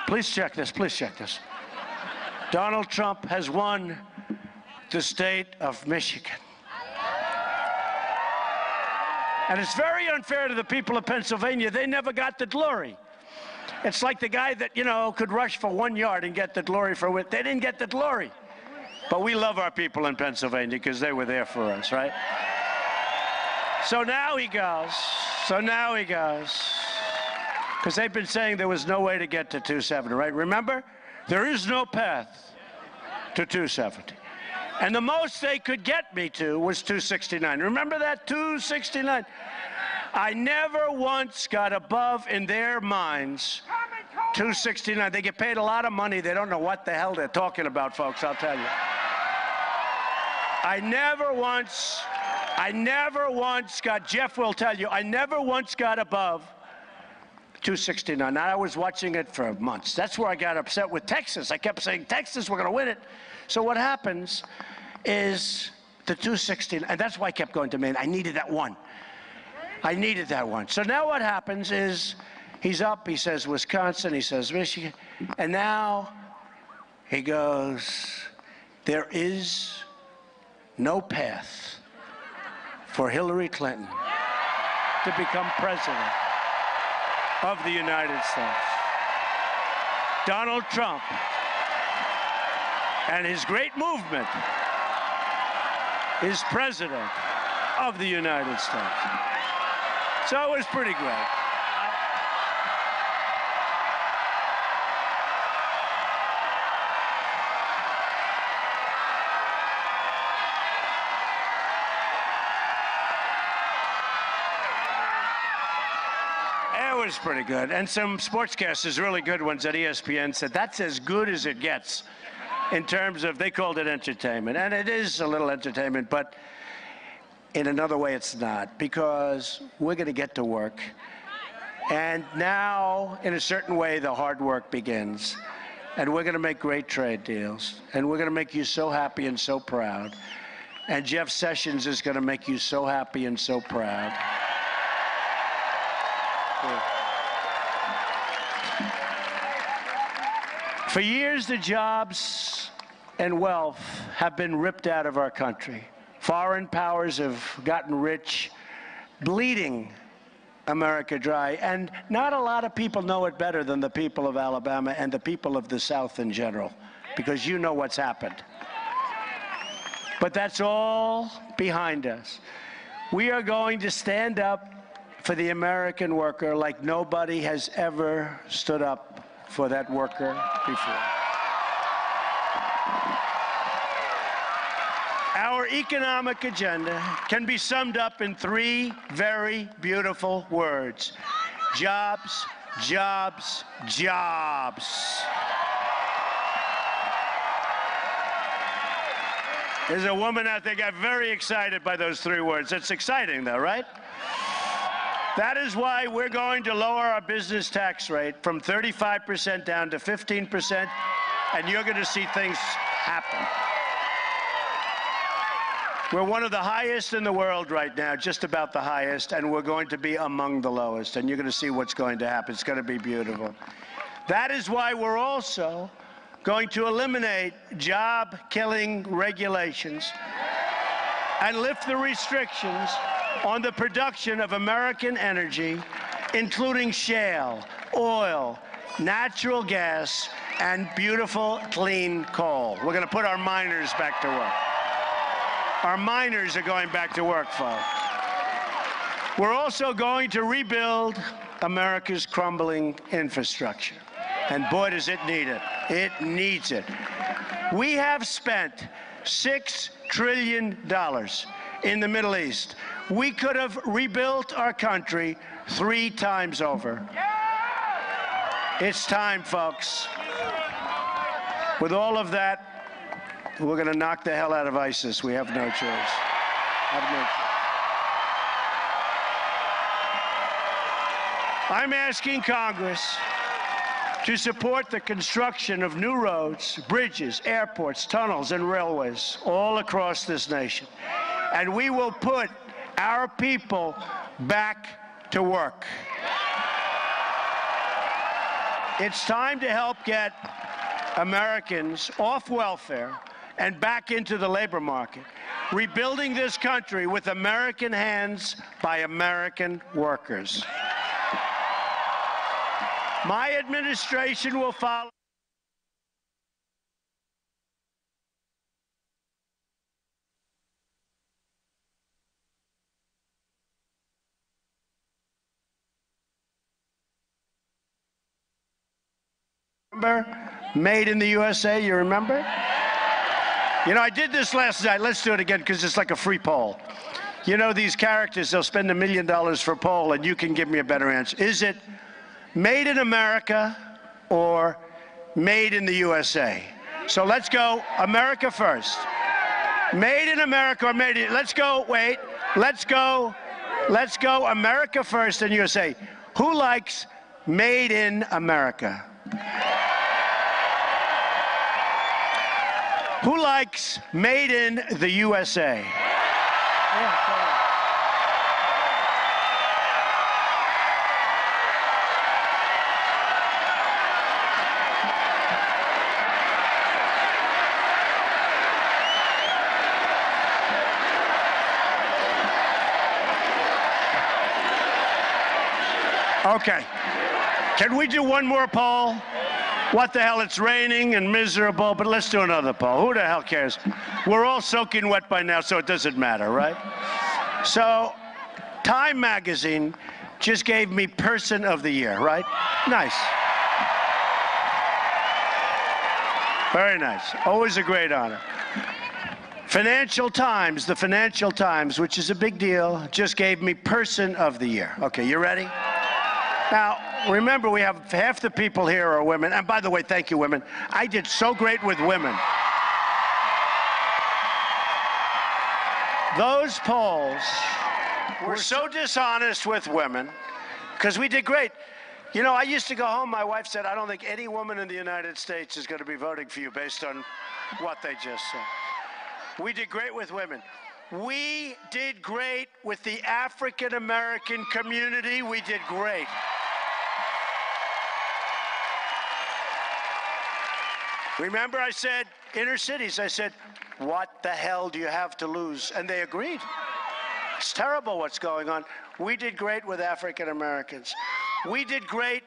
Please check this, please check this. Donald Trump has won the state of Michigan. And it's very unfair to the people of Pennsylvania. They never got the glory. It's like the guy that, you know, could rush for 1 yard and get the glory for it. They didn't get the glory. But we love our people in Pennsylvania because they were there for us, right? So now he goes. Because they've been saying there was no way to get to 270, right? Remember? There is no path to 270. And the most they could get me to was 269. Remember that? 269. I never once got above, in their minds, 269. They get paid a lot of money. They don't know what the hell they're talking about, folks, I'll tell you. I never once got, Jeff will tell you, I never once got above 269. Now, I was watching it for months. That's where I got upset with Texas. I kept saying, Texas, we're going to win it. So what happens is the 269, and that's why I kept going to Maine. I needed that one. I needed that one. So now what happens is he's up, he says Wisconsin, he says Michigan, and now he goes, there is no path for Hillary Clinton to become president of the United States. Donald Trump and his great movement is president of the United States. So it was pretty great. It was pretty good. And some sportscasters, really good ones at ESPN, said that's as good as it gets in terms of, they called it entertainment. And it is a little entertainment, but in another way it's not, because we're going to get to work. And now, in a certain way, the hard work begins. And we're going to make great trade deals. And we're going to make you so happy and so proud. And Jeff Sessions is going to make you so happy and so proud. For years, the jobs and wealth have been ripped out of our country. Foreign powers have gotten rich, bleeding America dry. And not a lot of people know it better than the people of Alabama and the people of the South in general, because you know what's happened. But that's all behind us. We are going to stand up for the American worker like nobody has ever stood up for that worker before. Our economic agenda can be summed up in 3 very beautiful words: jobs, jobs, jobs. There's a woman out there got very excited by those 3 words. It's exciting though, right? That is why we're going to lower our business tax rate from 35% down to 15%, and you're going to see things happen. We're one of the highest in the world right now, just about the highest, and we're going to be among the lowest, and you're going to see what's going to happen. It's going to be beautiful. That is why we're also going to eliminate job-killing regulations and lift the restrictions on the production of American energy, including shale, oil, natural gas, and beautiful, clean coal. We're going to put our miners back to work. Our miners are going back to work, folks. We're also going to rebuild America's crumbling infrastructure. And boy, does it need it. It needs it. We have spent $6 trillion in the Middle East. We could have rebuilt our country 3 times over. It's time, folks. With all of that, we're going to knock the hell out of ISIS. We have no choice. I'm asking Congress to support the construction of new roads, bridges, airports, tunnels, and railways all across this nation. And we will put our people back to work. It's time to help get Americans off welfare and back into the labor market, rebuilding this country with American hands by American workers. My administration will follow. Made in the USA, you remember? You know, I did this last night. Let's do it again because it's like a free poll. You know, these characters, they'll spend $1 million for a poll and you can give me a better answer. Is it made in America or made in the USA? So let's go America first. Made in America or made in, let's go, wait, let's go America first and USA. Who likes made in America? Who likes made in the USA? Okay. Can we do one more poll? What the hell, it's raining and miserable, but let's do another poll. Who the hell cares? We're all soaking wet by now, so it doesn't matter, right? So, Time magazine just gave me Person of the Year, right? Nice. Very nice. Always a great honor. Financial Times, the Financial Times, which is a big deal, just gave me Person of the Year. Okay, you ready? Now, remember, we have half the people here are women. And by the way, thank you, women. I did so great with women. Those polls were so dishonest with women because we did great. You know, I used to go home. My wife said, I don't think any woman in the United States is going to be voting for you based on what they just said. We did great with women. We did great with the African American community. We did great. Remember, I said, inner cities, I said, what the hell do you have to lose? And they agreed. It's terrible what's going on. We did great with African Americans. We did great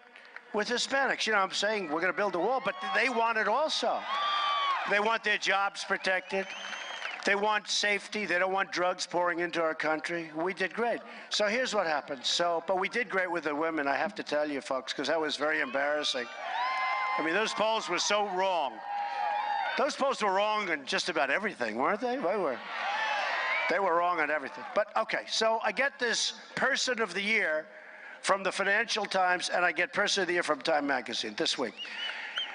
with Hispanics. You know, I'm saying we're going to build a wall, but they want it also. They want their jobs protected. They want safety. They don't want drugs pouring into our country. We did great. So here's what happened. But we did great with the women, I have to tell you, folks, because that was very embarrassing. I mean, those polls were so wrong. Those polls were wrong on just about everything, weren't they? They were wrong on everything. But, okay, so I get this Person of the Year from the Financial Times, and I get Person of the Year from Time Magazine this week.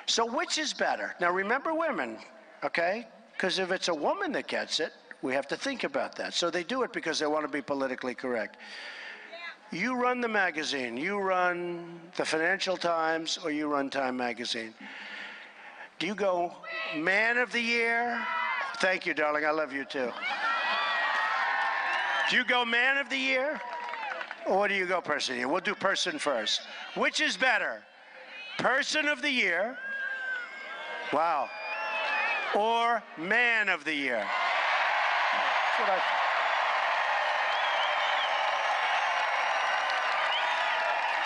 So which is better? Now, remember women, okay? Because if it's a woman that gets it, we have to think about that. So they do it because they want to be politically correct. You run the magazine, you run the Financial Times, or you run Time Magazine. Do you go Man of the Year? Thank you, darling, I love you too. Do you go Man of the Year? Or do you go Person of the Year? We'll do Person first. Which is better? Person of the Year, wow, or Man of the Year? That's what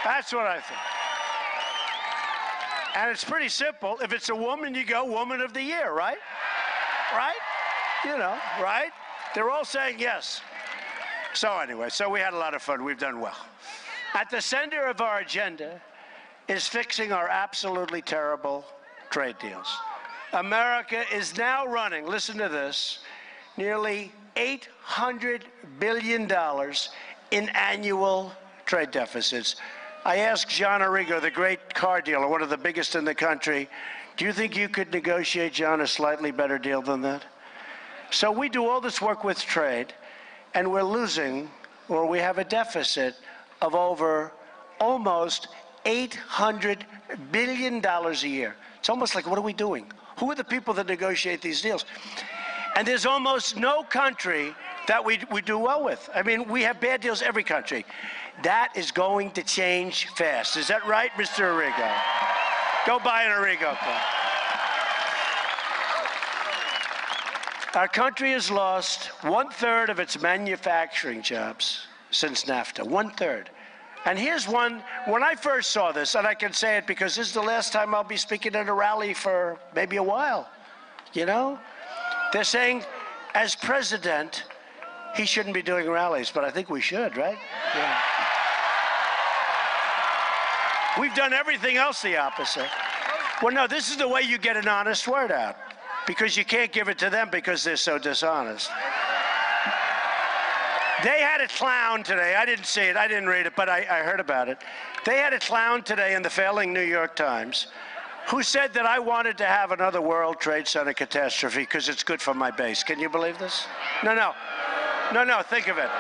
That's what I think. And it's pretty simple. If it's a woman, you go Woman of the Year, right? Right? You know, right? They're all saying yes. So anyway, so we had a lot of fun. We've done well. At the center of our agenda is fixing our absolutely terrible trade deals. America is now running, listen to this, nearly $800 billion in annual trade deficits. I asked John Arrigo, the great car dealer, one of the biggest in the country, do you think you could negotiate, John, a slightly better deal than that? So we do all this work with trade, and we're losing, or we have a deficit of over almost $800 billion a year. It's almost like, what are we doing? Who are the people that negotiate these deals? And there's almost no country that we do well with. I mean, we have bad deals every country. That is going to change fast. Is that right, Mr. Arrigo? Go buy an Arrigo car. Our country has lost 1/3 of its manufacturing jobs since NAFTA, 1/3. And here's one, when I first saw this, and I can say it because this is the last time I'll be speaking at a rally for maybe a while, you know? They're saying, as president, he shouldn't be doing rallies, but I think we should, right? Yeah. We've done everything else the opposite. Well, no, this is the way you get an honest word out, because you can't give it to them because they're so dishonest. They had a clown today. I didn't see it. I didn't read it, but I heard about it. They had a clown today in the failing New York Times who said that I wanted to have another World Trade Center catastrophe because it's good for my base. Can you believe this? No, think of it.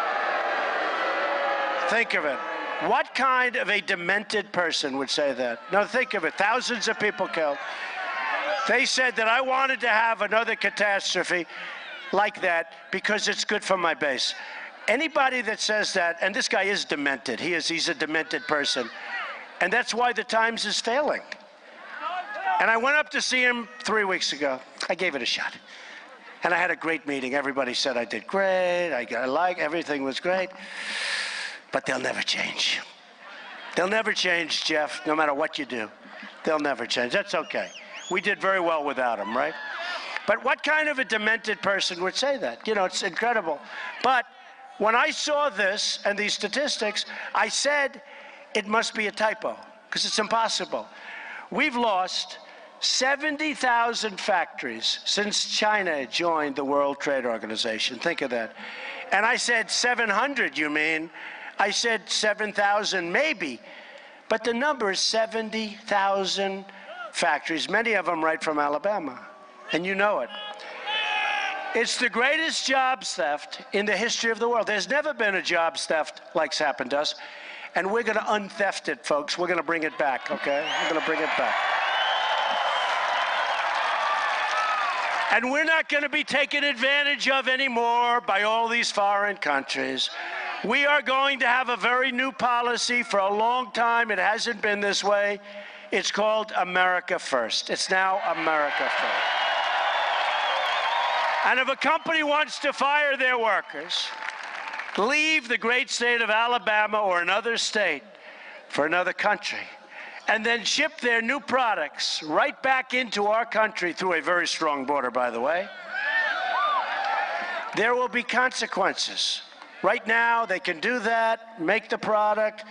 Think of it. What kind of a demented person would say that? No, think of it. Thousands of people killed. They said that I wanted to have another catastrophe like that because it's good for my base. Anybody that says that, and this guy is demented. He's a demented person. And that's why the Times is failing. And I went up to see him 3 weeks ago. I gave it a shot. And I had a great meeting. Everybody said I did great. Everything was great. But they'll never change. They'll never change, Jeff, no matter what you do. They'll never change. That's okay. We did very well without him, right? But what kind of a demented person would say that? You know, it's incredible. But when I saw this and these statistics, I said it must be a typo, because it's impossible. We've lost 70,000 factories since China joined the World Trade Organization. Think of that. And I said 700, you mean? I said 7,000 maybe. But the number is 70,000 factories, many of them right from Alabama. And you know it. It's the greatest jobs theft in the history of the world. There's never been a jobs theft like's happened to us. And we're going to untheft it, folks. We're going to bring it back, okay? We're going to bring it back. And we're not going to be taken advantage of anymore by all these foreign countries. We are going to have a very new policy for a long time. It hasn't been this way. It's called America First. It's now America First. And if a company wants to fire their workers, leave the great state of Alabama or another state for another country, and then ship their new products right back into our country through a very strong border, by the way, there will be consequences. Right now, they can do that, make the product,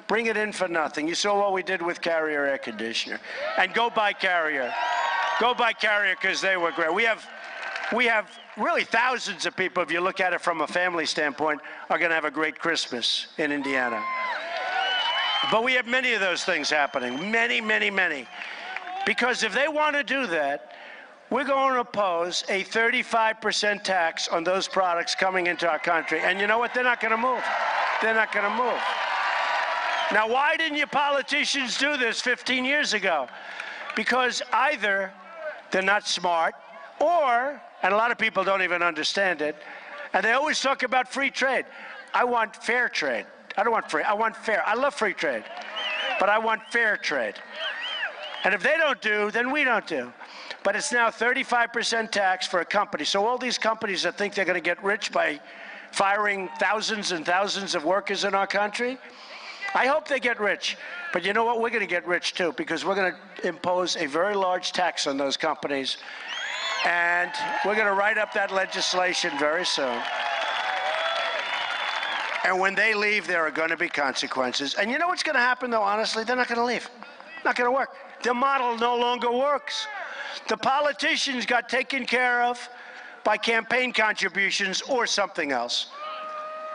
bring it in for nothing. You saw what we did with Carrier air conditioner. And go buy Carrier. Go buy Carrier because they were great. We have really thousands of people, if you look at it from a family standpoint, are going to have a great Christmas in Indiana. But we have many of those things happening, many, many, many. Because if they want to do that, we're going to impose a 35% tax on those products coming into our country. And you know what? They're not going to move. They're not going to move. Now, why didn't you politicians do this 15 years ago? Because either they're not smart, or, and a lot of people don't even understand it, and they always talk about free trade. I want fair trade. I don't want free. I want fair. I love free trade, but I want fair trade. And if they don't do, then we don't do. But it's now 35% tax for a company. So all these companies that think they're going to get rich by firing thousands and thousands of workers in our country, I hope they get rich. But you know what? We're going to get rich, too, because we're going to impose a very large tax on those companies. And we're going to write up that legislation very soon. And when they leave, there are going to be consequences. And you know what's going to happen, though, honestly? They're not going to leave. Not going to work. The model no longer works. The politicians got taken care of by campaign contributions or something else.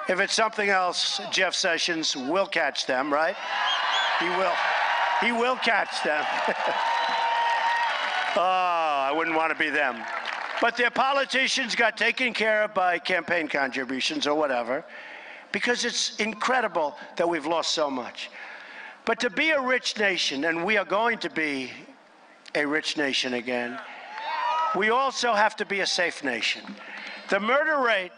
If it's something else, Jeff Sessions will catch them, right? He will. He will catch them. Oh, I wouldn't want to be them. But their politicians got taken care of by campaign contributions or whatever, because it's incredible that we've lost so much. But to be a rich nation, and we are going to be a rich nation again, we also have to be a safe nation. The murder rate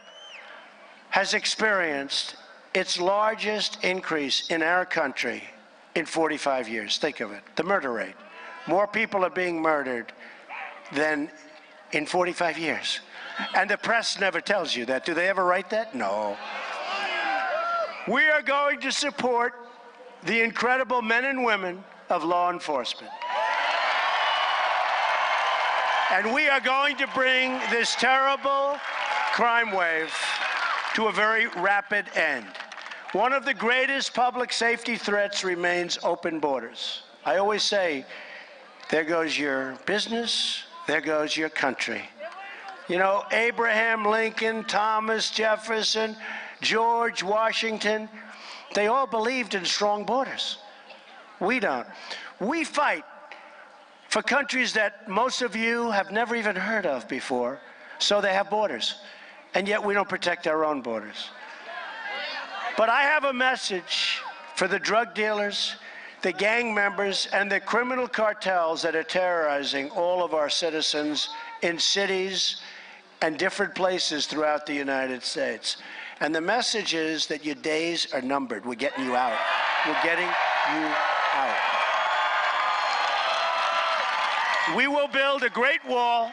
has experienced its largest increase in our country in 45 years. Think of it, the murder rate. More people are being murdered than in 45 years. And the press never tells you that. Do they ever write that? No. We are going to support the incredible men and women of law enforcement. And we are going to bring this terrible crime wave to a very rapid end. One of the greatest public safety threats remains open borders. I always say, there goes your business, there goes your country. You know, Abraham Lincoln, Thomas Jefferson, George Washington, they all believed in strong borders. We don't. We fight for countries that most of you have never even heard of before, so they have borders. And yet we don't protect our own borders. But I have a message for the drug dealers, the gang members, and the criminal cartels that are terrorizing all of our citizens in cities and different places throughout the United States. And the message is that your days are numbered. We're getting you out. We're getting you out. We will build a great wall,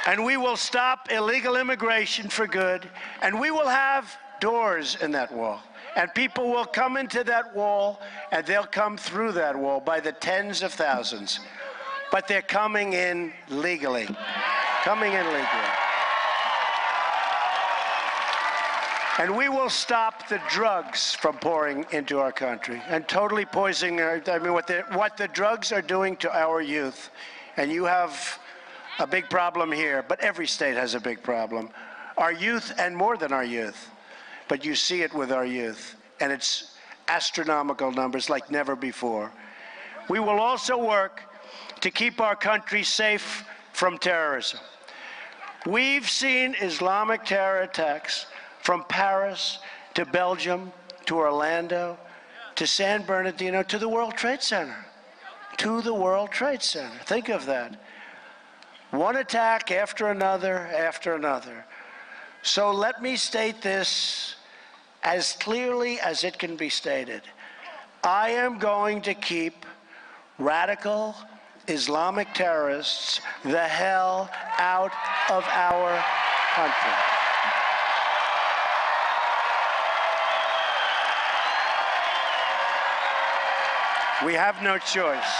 and we will stop illegal immigration for good, and we will have doors in that wall. And people will come into that wall, and they'll come through that wall by the tens of thousands. But they're coming in legally. Coming in legally. And we will stop the drugs from pouring into our country and totally poisoning our, I mean, what the drugs are doing to our youth. And you have a big problem here, but every state has a big problem. Our youth, and more than our youth. But you see it with our youth, and it's astronomical numbers like never before. We will also work to keep our country safe from terrorism. We've seen Islamic terror attacks from Paris to Belgium to Orlando to San Bernardino to the World Trade Center. To the World Trade Center. Think of that. One attack after another after another. So let me state this as clearly as it can be stated. I am going to keep radical Islamic terrorists the hell out of our country. We have no choice.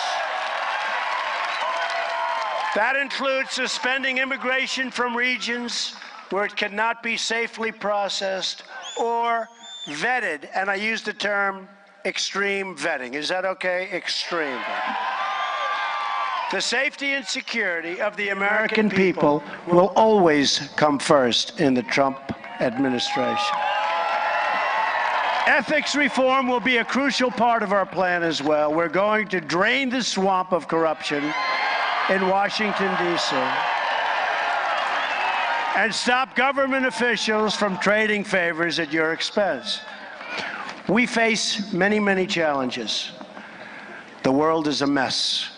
That includes suspending immigration from regions where it cannot be safely processed or vetted, and I use the term extreme vetting. Is that okay? Extreme vetting. The safety and security of the American people will always come first in the Trump administration. Ethics reform will be a crucial part of our plan as well. We're going to drain the swamp of corruption in Washington, D.C. and stop government officials from trading favors at your expense. We face many, many challenges. The world is a mess.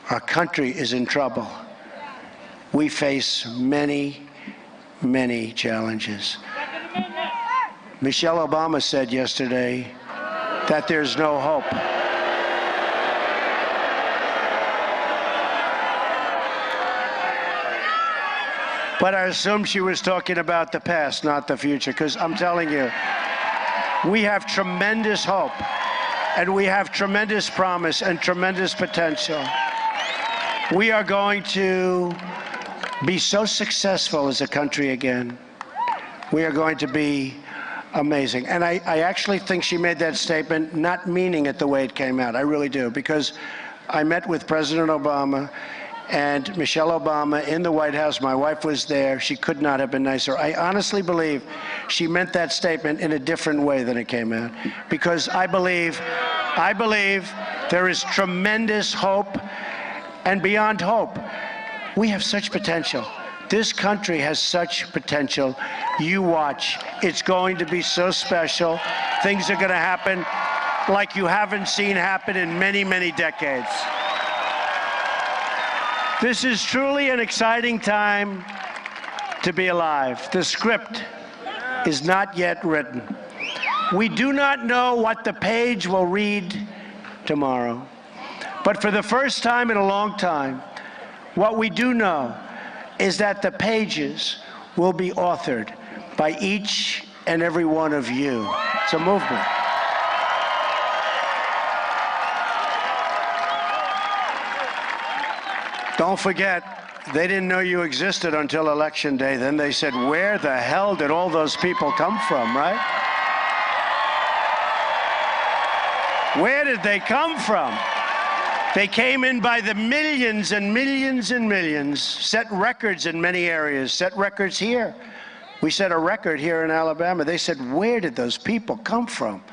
Our country is in trouble. We face many, many challenges. Michelle Obama said yesterday that there's no hope. But I assume she was talking about the past, not the future, because I'm telling you, We have tremendous hope, and we have tremendous promise and tremendous potential. We are going to be so successful as a country again. We are going to be amazing. And I actually think she made that statement not meaning it the way it came out. I really do, because I met with President Obama and Michelle Obama in the White House. My wife was there. She could not have been nicer. I honestly believe she meant that statement in a different way than it came out, because I believe there is tremendous hope, and beyond hope, we have such potential. This country has such potential. You watch. It's going to be so special. Things are going to happen like you haven't seen happen in many, many decades. This is truly an exciting time to be alive. The script is not yet written. We do not know what the page will read tomorrow. But for the first time in a long time, what we do know is that the pages will be authored by each and every one of you. It's a movement. Don't forget, they didn't know you existed until Election Day. Then they said, where the hell did all those people come from, right? Where did they come from? They came in by the millions and millions and millions, set records in many areas, set records here. We set a record here in Alabama. They said, where did those people come from?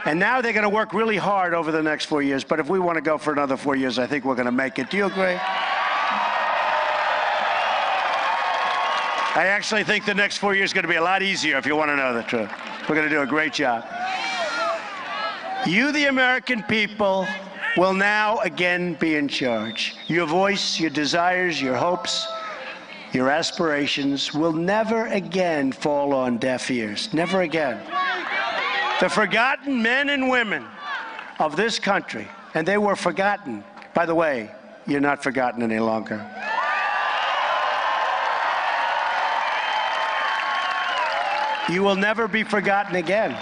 And now they're going to work really hard over the next 4 years. But if we want to go for another 4 years, I think we're going to make it. Do you agree? I actually think the next 4 years is going to be a lot easier, if you want to know the truth. We're going to do a great job. You, the American people, will now again be in charge. Your voice, your desires, your hopes, your aspirations will never again fall on deaf ears. Never again. The forgotten men and women of this country, and they were forgotten. By the way, you're not forgotten any longer. You will never be forgotten again.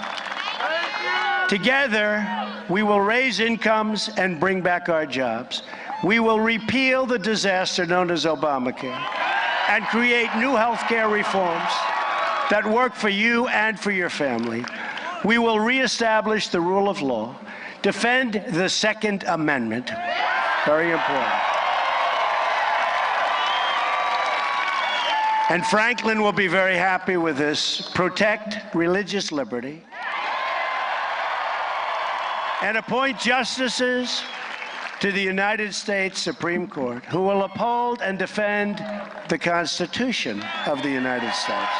Together, we will raise incomes and bring back our jobs. We will repeal the disaster known as Obamacare and create new health care reforms that work for you and for your family. We will reestablish the rule of law, defend the Second Amendment, very important. And Franklin will be very happy with this. Protect religious liberty and appoint justices to the United States Supreme Court who will uphold and defend the Constitution of the United States.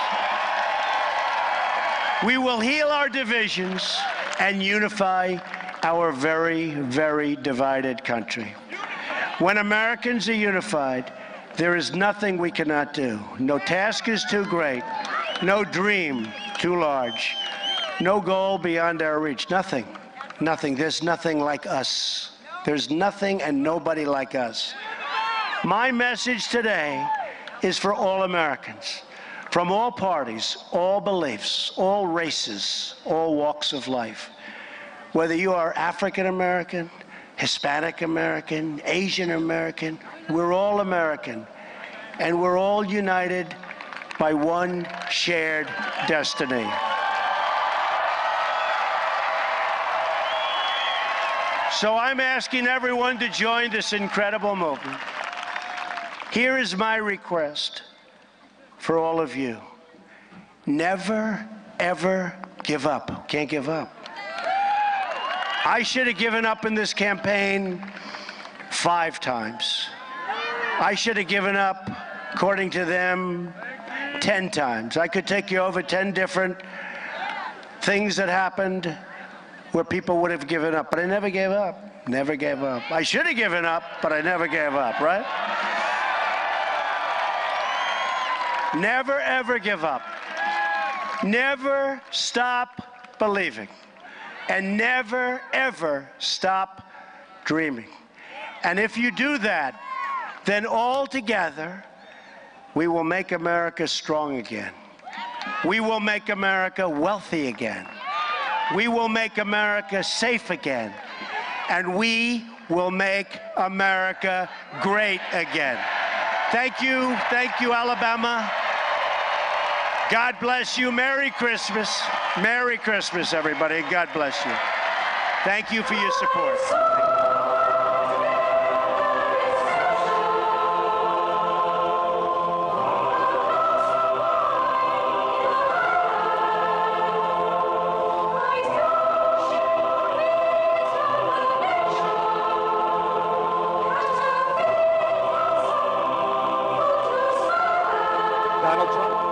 We will heal our divisions and unify our very, very divided country. When Americans are unified, there is nothing we cannot do. No task is too great, no dream too large, no goal beyond our reach. Nothing. Nothing. There's nothing like us. There's nothing and nobody like us. My message today is for all Americans, from all parties, all beliefs, all races, all walks of life. Whether you are African American, Hispanic American, Asian American, we're all American, and we're all united by one shared destiny. So I'm asking everyone to join this incredible movement. Here is my request for all of you. Never, ever give up. Can't give up. I should have given up in this campaign 5 times. I should have given up, according to them, 10 times. I could take you over 10 different things that happened where people would have given up, but I never gave up. Never gave up. I should have given up, but I never gave up, right? Never, ever give up. Never stop believing. And never, ever stop dreaming. And if you do that, then all together, we will make America strong again. We will make America wealthy again. We will make America safe again. And we will make America great again. Thank you, Alabama. God bless you. Merry Christmas. Merry Christmas, everybody. God bless you. Thank you for your support. Donald Trump.